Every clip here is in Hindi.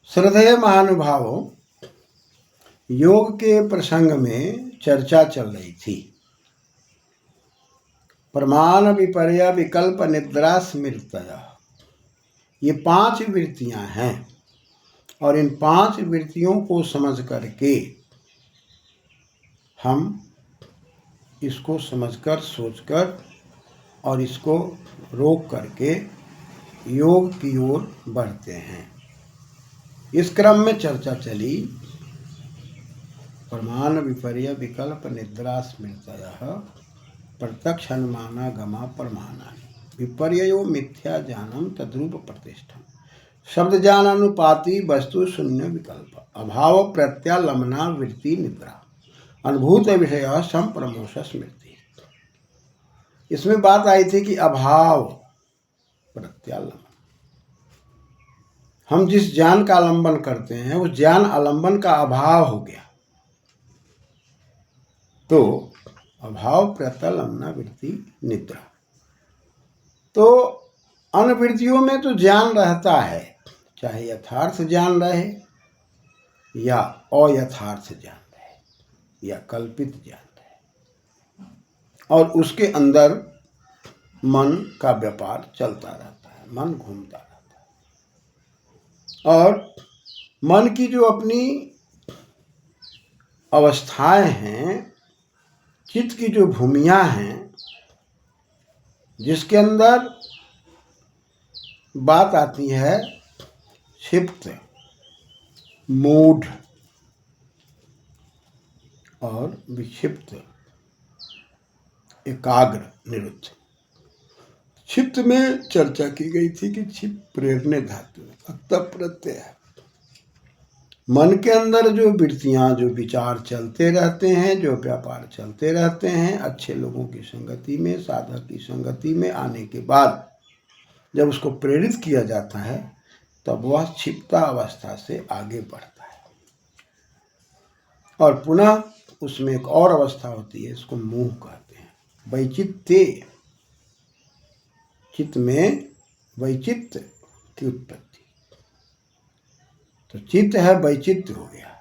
श्रद्धेय महानुभावों, योग के प्रसंग में चर्चा चल रही थी। प्रमाण विपर्य विकल्प निद्रा स्मृतय, ये 5 वृत्तियां हैं और इन 5 वृत्तियों को समझ करके हम इसको समझकर सोचकर और इसको रोक करके योग की ओर बढ़ते हैं। इस क्रम में चर्चा चली प्रमाण विपर्य विकल्प निद्रा स्मृतयः प्रत्यक्ष अनुमानागमा प्रमाणानि विपर्ययो मिथ्या ज्ञानम तद्रूप प्रतिष्ठम शब्द ज्ञान अनुपाति वस्तु शून्य विकल्प अभाव प्रत्यालम्बना वृत्ति निद्रा अनुभूत विषय संप्रमोष स्मृति। इसमें बात आई थी कि अभाव प्रत्यालम्बन, हम जिस ज्ञान का आलंबन करते हैं उस ज्ञान आलंबन का अभाव हो गया, तो अभाव प्रत्यालम्बना वृत्ति निद्रा। तो अन्य वृत्तियों में तो ज्ञान रहता है, चाहे यथार्थ ज्ञान रहे या अयथार्थ ज्ञान रहे या कल्पित ज्ञान रहे, और उसके अंदर मन का व्यापार चलता रहता है, मन घूमता रहता है। और मन की जो अपनी अवस्थाएं हैं, चित्त की जो भूमियां हैं, जिसके अंदर बात आती है क्षिप्त, मूढ़ और विक्षिप्त, एकाग्र, निरुद्ध। क्षिप्त में चर्चा की गई थी कि क्षिप्त प्रेरणे धातु अक्त प्रत्यय है। मन के अंदर जो वृत्तियां, जो विचार चलते रहते हैं, जो व्यापार चलते रहते हैं, अच्छे लोगों की संगति में, साधक की संगति में आने के बाद जब उसको प्रेरित किया जाता है तब वह क्षिप्ता अवस्था से आगे बढ़ता है और पुनः उसमें एक और अवस्था होती है, इसको मोह कहते हैं, वैचित्य। चित्त में वैचित्य की उत्पत्ति, तो चित्त है वैचित्य हो गया,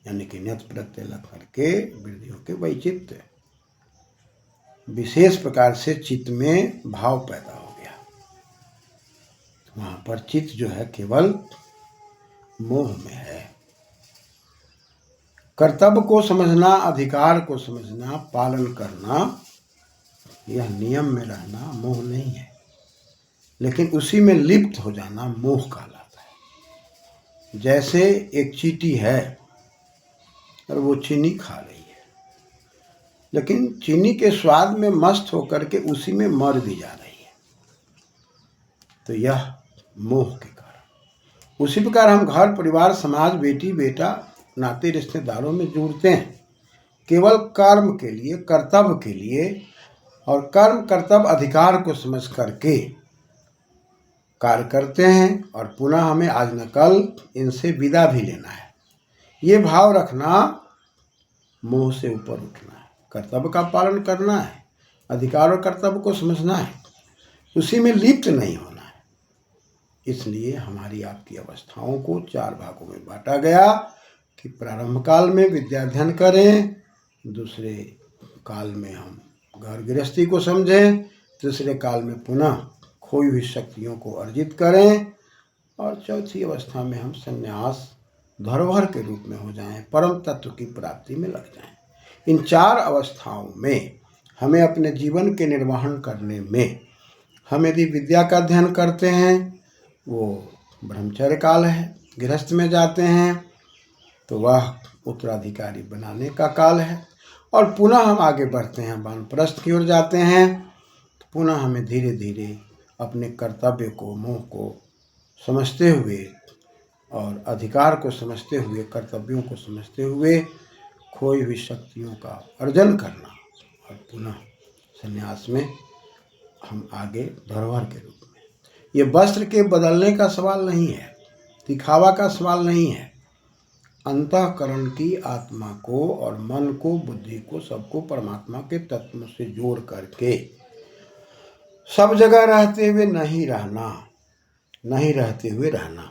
यानी कि न्यत प्रत्यय लग करके वृद्धियों के वैचित्य, विशेष प्रकार से चित्त में भाव पैदा हो गया। वहां पर चित्त जो है केवल मोह में है। कर्तव्य को समझना, अधिकार को समझना, पालन करना, यह नियम में रहना मोह नहीं है, लेकिन उसी में लिप्त हो जाना मोह कहलाता है। जैसे एक चींटी है और वो चीनी खा रही है, लेकिन चीनी के स्वाद में मस्त होकर के उसी में मर भी जा रही है, तो यह मोह के कारण। उसी प्रकार हम घर परिवार समाज, बेटी बेटा, नाते रिश्तेदारों में जुड़ते हैं केवल कर्म के लिए, कर्तव्य के लिए, और कर्म कर्तव्य अधिकार को समझ करके कार्य करते हैं और पुनः हमें आज न कल इनसे विदा भी लेना है। ये भाव रखना मोह से ऊपर उठना है, कर्तव्य का पालन करना है, अधिकार और कर्तव्य को समझना है, उसी में लिप्त नहीं होना है। इसलिए हमारी आपकी अवस्थाओं को 4 भागों में बांटा गया कि प्रारंभ काल में विद्याध्ययन करें, दूसरे काल में हम घर गृहस्थी को समझें, तीसरे काल में पुनः खोई हुई शक्तियों को अर्जित करें, और चौथी अवस्था में हम संन्यास धरोहर के रूप में हो जाएं, परम तत्व की प्राप्ति में लग जाएं। इन 4 अवस्थाओं में हमें अपने जीवन के निर्वहन करने में, हम यदि विद्या का अध्ययन करते हैं वो ब्रह्मचर्य काल है, गृहस्थ में जाते हैं तो वह उत्तराधिकारी बनाने का काल है, और पुनः हम आगे बढ़ते हैं, वानप्रस्थ की ओर जाते हैं, तो पुनः हमें धीरे धीरे अपने कर्तव्य को, मोह को समझते हुए और अधिकार को समझते हुए, कर्तव्यों को समझते हुए खोई हुई शक्तियों का अर्जन करना, और पुनः संन्यास में हम आगे धरोहर के रूप में। ये वस्त्र के बदलने का सवाल नहीं है, दिखावा का सवाल नहीं है। अंतःकरण की आत्मा को और मन को, बुद्धि को, सबको परमात्मा के तत्व से जोड़ करके सब जगह रहते हुए नहीं रहना, नहीं रहते हुए रहना,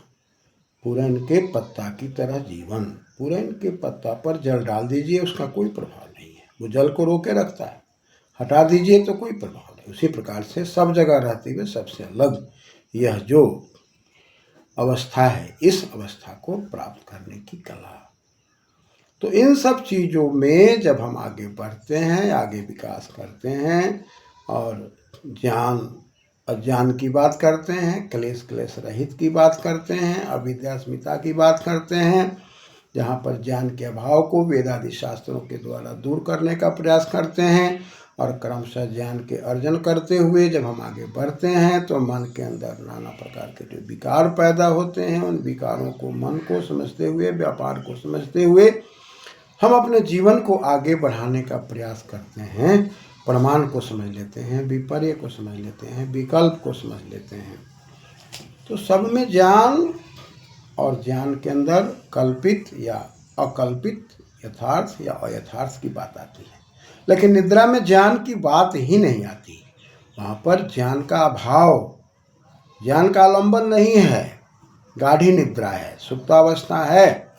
पुरैन के पत्ता की तरह जीवन। पुरैन के पत्ता पर जल डाल दीजिए, उसका कोई प्रभाव नहीं है, वो जल को रोके रखता है। हटा दीजिए तो कोई प्रभाव नहीं। उसी प्रकार से सब जगह रहते हुए सबसे अलग यह जो अवस्था है, इस अवस्था को प्राप्त करने की कला। तो इन सब चीज़ों में जब हम आगे बढ़ते हैं, आगे विकास करते हैं और ज्ञान अज्ञान की बात करते हैं, क्लेश रहित की बात करते हैं, अविद्या अस्मिता की बात करते हैं, जहाँ पर ज्ञान के अभाव को वेदादि शास्त्रों के द्वारा दूर करने का प्रयास करते हैं और क्रमशः ज्ञान के अर्जन करते हुए जब हम आगे बढ़ते हैं तो मन के अंदर नाना प्रकार के जो विकार पैदा होते हैं, उन विकारों को, मन को समझते हुए, व्यापार को समझते हुए हम अपने जीवन को आगे बढ़ाने का प्रयास करते हैं। प्रमाण को समझ लेते हैं, विपर्य को समझ लेते हैं, विकल्प को समझ लेते हैं। तो सब में ज्ञान और ज्ञान के अंदर कल्पित या अकल्पित, यथार्थ या अयथार्थ की बात आती है। लेकिन निद्रा में ज्ञान की बात ही नहीं आती। वहाँ पर ज्ञान का अभाव, ज्ञान का आलंबन नहीं है। गाढ़ी निद्रा है, सुप्तावस्था है।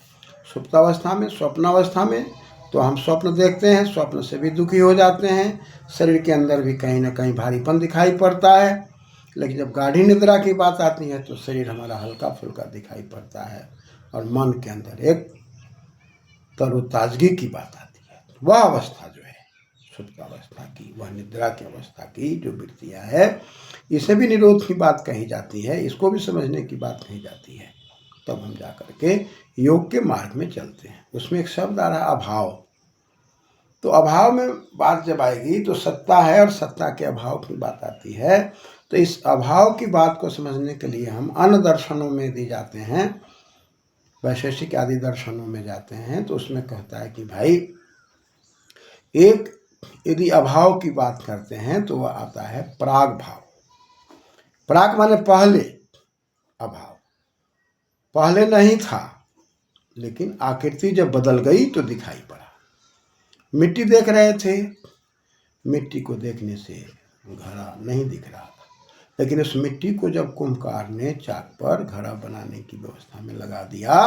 सुप्तावस्था में, स्वप्नावस्था में तो हम स्वप्न देखते हैं, स्वप्न से भी दुखी हो जाते हैं, शरीर के अंदर भी कहीं ना कहीं भारीपन दिखाई पड़ता है। लेकिन जब गाढ़ी निद्रा की बात आती है तो शरीर हमारा हल्का फुल्का दिखाई पड़ता है और मन के अंदर एक तरोताजगी की बात आती है। वह अवस्था जो है सुप्तावस्था की, वह निद्रा की अवस्था की जो वृत्तियाँ है, इसे भी निरोध की बात कही जाती है, इसको भी समझने की बात कही जाती है। तब हम जा कर के योग के मार्ग में चलते हैं। उसमें एक शब्द आ रहा है अभाव। तो अभाव में बात जब आएगी तो सत्ता है और सत्ता के अभाव की बात आती है। तो इस अभाव की बात को समझने के लिए हम अन्य दर्शनों में यदि जाते हैं, वैशेषिक आदि दर्शनों में जाते हैं, तो उसमें कहता है कि भाई एक यदि अभाव की बात करते हैं तो वह आता है प्राग भाव। प्राग माने पहले, अभाव पहले नहीं था, लेकिन आकृति जब बदल गई तो दिखाई पड़ा। मिट्टी देख रहे थे, मिट्टी को देखने से घड़ा नहीं दिख रहा था, लेकिन उस मिट्टी को जब कुम्भकार ने चाक पर घड़ा बनाने की व्यवस्था में लगा दिया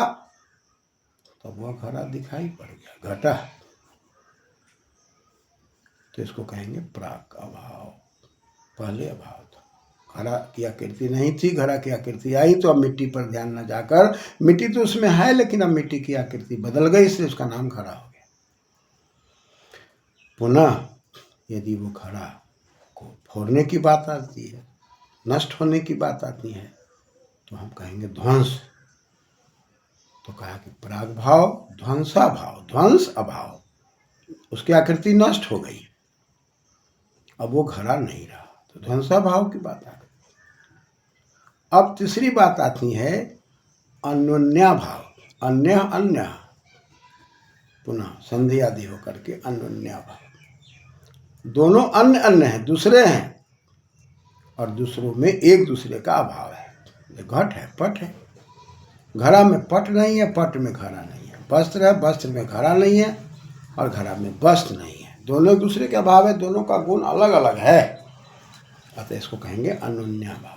तो वह घड़ा दिखाई पड़ गया, घटा। तो इसको कहेंगे प्राक अभाव। पहले अभाव था, घड़ा की आकृति नहीं थी, घड़ा की आकृति आई तो अब मिट्टी पर ध्यान न जाकर, मिट्टी तो उसमें है लेकिन अब मिट्टी की आकृति बदल गई, इसलिए उसका नाम घड़ा हो गया। पुनः यदि वो घड़ा को फोड़ने की बात आती है, नष्ट होने की बात आती है, तो हम कहेंगे ध्वंस। तो कहा कि प्राग भाव, ध्वंसा भाव, ध्वंस अभाव, उसकी आकृति नष्ट हो गई, अब वो घड़ा नहीं रहा, तो ध्वंसा भाव की बात आ गई। अब तीसरी बात आती है अन्योन्या भाव। अन्य अन्य, पुनः संधि आदि होकर के अन्योन्या भाव। दोनों अन्य अन्य हैं, दूसरे हैं, और दूसरों में एक दूसरे का अभाव है। घट है, पट है, घड़ा में पट नहीं है, पट में घड़ा नहीं है। वस्त्र है, वस्त्र में घड़ा नहीं है, और घड़ा में वस्त्र नहीं है। दोनों एक दूसरे के अभाव है, दोनों का गुण अलग अलग है, अतः इसको कहेंगे अन्योन्या भाव।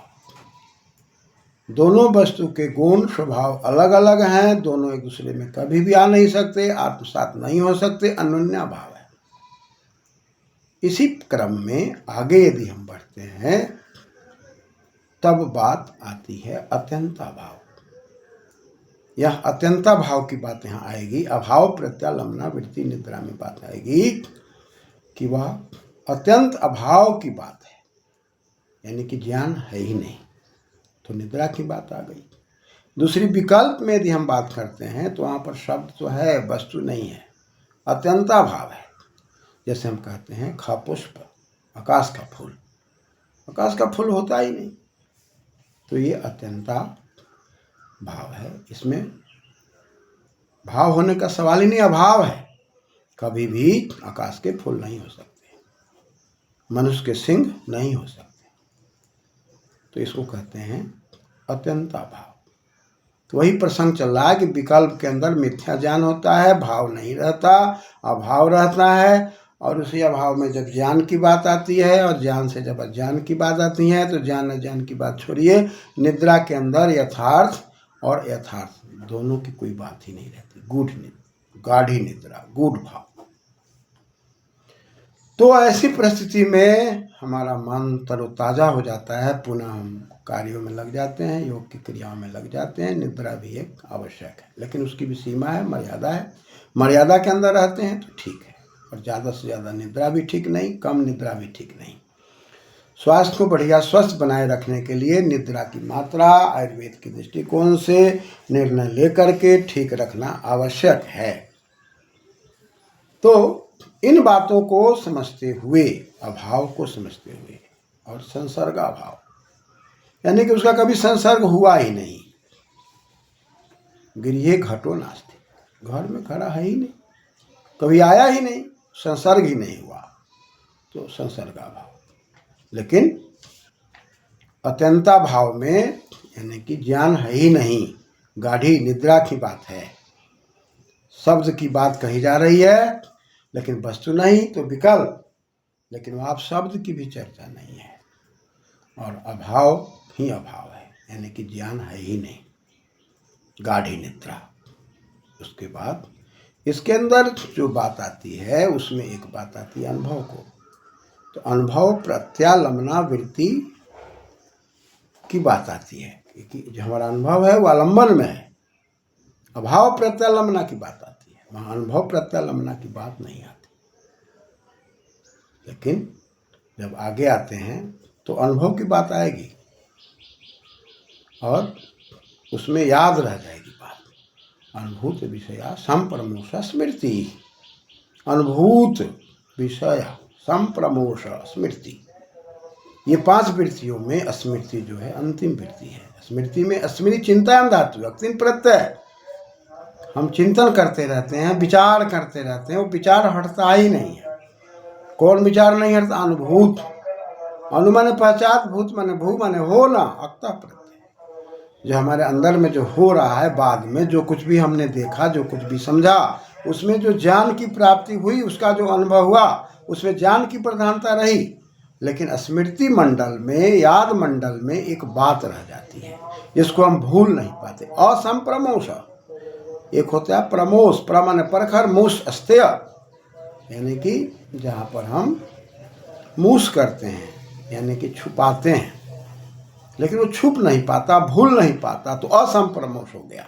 दोनों वस्तु के गुण स्वभाव अलग अलग हैं, दोनों एक दूसरे में कभी भी आ नहीं सकते, आत्मसात नहीं हो सकते, अन्योन्या भाव है। इसी क्रम में आगे यदि हम बढ़ते हैं तब बात आती है अत्यंता भाव। यह अत्यंता भाव की बात यहाँ आएगी। अभाव प्रत्यालंबना वृत्ति निद्रा में बात आएगी कि वह अत्यंत अभाव की बात है, यानी कि ज्ञान है ही नहीं, तो निद्रा की बात आ गई। दूसरी विकल्प में यदि हम बात करते हैं तो वहाँ पर शब्द तो है, वस्तु नहीं है, अत्यंता भाव है। जैसे हम कहते हैं खपुष्प, आकाश का फूल, आकाश का फूल होता ही नहीं, तो ये अत्यंता भाव है। इसमें भाव होने का सवाल ही नहीं, अभाव है। कभी भी आकाश के फूल नहीं हो सकते, मनुष्य के सिंह नहीं हो सकते, तो इसको कहते हैं अत्यंता भाव। तो वही प्रसंग चल रहा है कि विकल्प के अंदर मिथ्या ज्ञान होता है, भाव नहीं रहता, अभाव रहता है, और उसी अभाव में जब ज्ञान की बात आती है और ज्ञान से जब अज्ञान की बात आती है, तो ज्ञान अज्ञान की बात छोड़िए, निद्रा के अंदर यथार्थ और यथार्थ दोनों की कोई बात ही नहीं रहती। गूढ़ निद्रा, गाढ़ी निद्रा, गूढ़ भाव। तो ऐसी परिस्थिति में हमारा मन तरोताजा हो जाता है, पुनः हम कार्यों में लग जाते हैं, योग की क्रियाओं में लग जाते हैं। निद्रा भी एक आवश्यक है, लेकिन उसकी भी सीमा है, मर्यादा है। मर्यादा के अंदर रहते हैं तो ठीक है, और ज़्यादा से ज़्यादा निद्रा भी ठीक नहीं, कम निद्रा भी ठीक नहीं। स्वास्थ्य को बढ़िया स्वस्थ बनाए रखने के लिए निद्रा की मात्रा आयुर्वेद के दृष्टिकोण से निर्णय लेकर के ठीक रखना आवश्यक है। तो इन बातों को समझते हुए, अभाव को समझते हुए, और संसर्गाभाव यानी कि उसका कभी संसर्ग हुआ ही नहीं। गृहे घटो नास्ति, घर में खड़ा है ही नहीं, कभी आया ही नहीं, संसर्ग ही नहीं हुआ, तो संसर्गाभाव। लेकिन अत्यंता भाव में यानी कि ज्ञान है ही नहीं, गाढ़ी निद्रा की बात है। शब्द की बात कही जा रही है लेकिन वस्तु नहीं तो विकल्प, लेकिन वहाँ शब्द की भी चर्चा नहीं है, और अभाव ही अभाव है, यानी कि ज्ञान है ही नहीं, गाढ़ी निद्रा। उसके बाद इसके अंदर जो बात आती है उसमें एक बात आती है अनुभव को। तो अनुभव प्रत्यालंबना वृत्ति की बात आती है कि जो हमारा अनुभव है वो आलंबन में है। अभाव प्रत्यालंबना की बात आती है, वहाँ अनुभव प्रत्यालंबना की बात नहीं आती। लेकिन जब आगे आते हैं तो अनुभव की बात आएगी और उसमें याद रह जाएगी बात। अनुभूत विषया संप्रमोष स्मृति, अनुभूत विषय संप्रमोष स्मृति, ये 5 वृत्तियों में स्मृति जो है अंतिम वृत्ति है। स्मृति में स्मृति चिंतन धातु, अंतिम प्रत्यय। हम चिंतन करते रहते हैं, विचार करते रहते हैं, वो विचार हटता ही नहीं है। कौन विचार नहीं हटता? अनुभूत। अनु माने पहचान, भूत माने भू माने हो ना, अक्ता प्रत्यय। जो हमारे अंदर में जो हो रहा है, बाद में जो कुछ भी हमने देखा, जो कुछ भी समझा, उसमें जो ज्ञान की प्राप्ति हुई, उसका जो अनुभव हुआ, उसमें ज्ञान की प्रधानता रही। लेकिन स्मृति मंडल में, याद मंडल में एक बात रह जाती है जिसको हम भूल नहीं पाते। असंप्रमोष, एक होता है प्रमोष, प्रमाण परखर, मूस अस्तेय, यानी कि जहाँ पर हम मूस करते हैं यानी कि छुपाते हैं, लेकिन वो छुप नहीं पाता, भूल नहीं पाता, तो असंप्रमोष हो गया।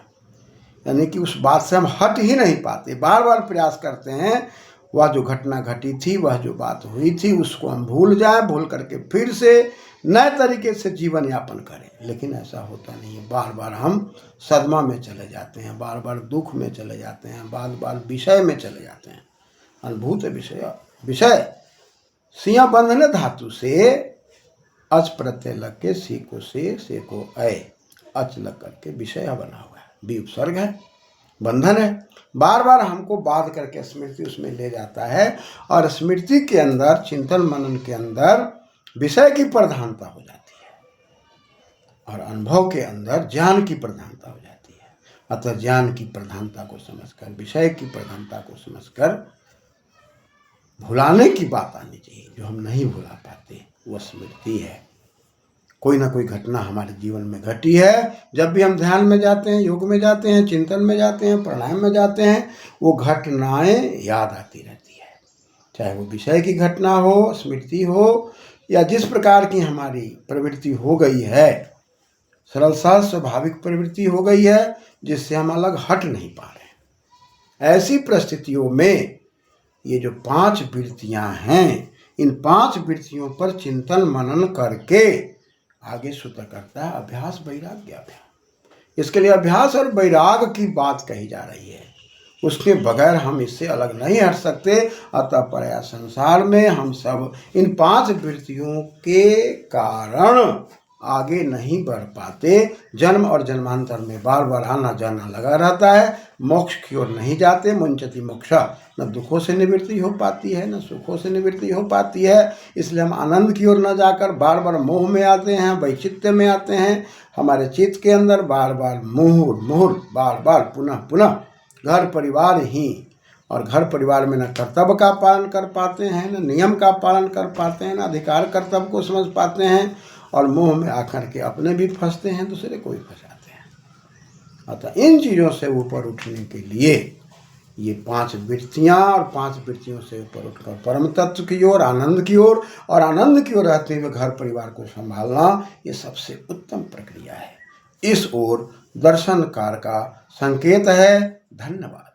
यानी कि उस बात से हम हट ही नहीं पाते, बार बार प्रयास करते हैं वह जो घटना घटी थी, वह जो बात हुई थी, उसको हम भूल जाएं, भूल करके फिर से नए तरीके से जीवन यापन करें। लेकिन ऐसा होता नहीं है, बार बार हम सदमा में चले जाते हैं, बार बार दुख में चले जाते हैं, बार बार विषय में चले जाते हैं। अनुभूत विषय, विषय सिया बंधन धातु से अच प्रत्यय लग के सी को से को अय, अच लग करके विषय बना हुआ है, बी उपसर्ग है, बंधन है। बार बार हमको बाध करके स्मृति उसमें ले जाता है, और स्मृति के अंदर, चिंतन मनन के अंदर विषय की प्रधानता हो जाती है, और अनुभव के अंदर ज्ञान की प्रधानता हो जाती है। अतः ज्ञान की प्रधानता को समझकर, विषय की प्रधानता को समझकर भुलाने की बात आनी चाहिए। जो हम नहीं भुला पाते वो स्मृति है। कोई ना कोई घटना हमारे जीवन में घटी है, जब भी हम ध्यान में जाते हैं, योग में जाते हैं, चिंतन में जाते हैं, प्राणायाम में जाते हैं, वो घटनाएं याद आती रहती है। चाहे वो विषय की घटना हो, स्मृति हो, या जिस प्रकार की हमारी प्रवृत्ति हो गई है, सरल सा स्वाभाविक प्रवृत्ति हो गई है जिससे हम अलग हट नहीं पा रहे। ऐसी परिस्थितियों में ये जो 5 वृत्तियां हैं, इन 5 वृत्तियों पर चिंतन मनन करके आगे सूत्र करता है अभ्यास वैराग्य अभ्यास। इसके लिए अभ्यास और वैराग की बात कही जा रही है, उसके बगैर हम इससे अलग नहीं हट सकते। अतः पराया संसार में हम सब इन 5 वृत्तियों के कारण आगे नहीं बढ़ पाते। जन्म और जन्मांतर में बार बार आना जाना लगा रहता है, मोक्ष की ओर नहीं जाते। मुंचति मोक्षा, न दुखों से निवृत्ति हो पाती है, न सुखों से निवृत्ति हो पाती है। इसलिए हम आनंद की ओर न जाकर बार बार मोह में आते हैं, वैचित्र्य में आते हैं। हमारे चित्त के अंदर बार बार मुहुर बार बार पुनः पुनः घर परिवार ही, और घर परिवार में न कर्तव्य का पालन कर पाते हैं, न नियम का पालन कर पाते हैं, न अधिकार कर्तव्य को समझ पाते हैं, और मोह में आकर के अपने भी फंसते हैं, दूसरे को भी फंसाते हैं। अतः इन चीज़ों से ऊपर उठने के लिए ये 5 वृत्तियाँ और 5 वृत्तियों से ऊपर उठकर परम तत्व की ओर, आनंद की ओर, और आनंद की ओर रहते हुए घर परिवार को संभालना, ये सबसे उत्तम प्रक्रिया है। इस ओर दर्शनकार का संकेत है। धन्यवाद।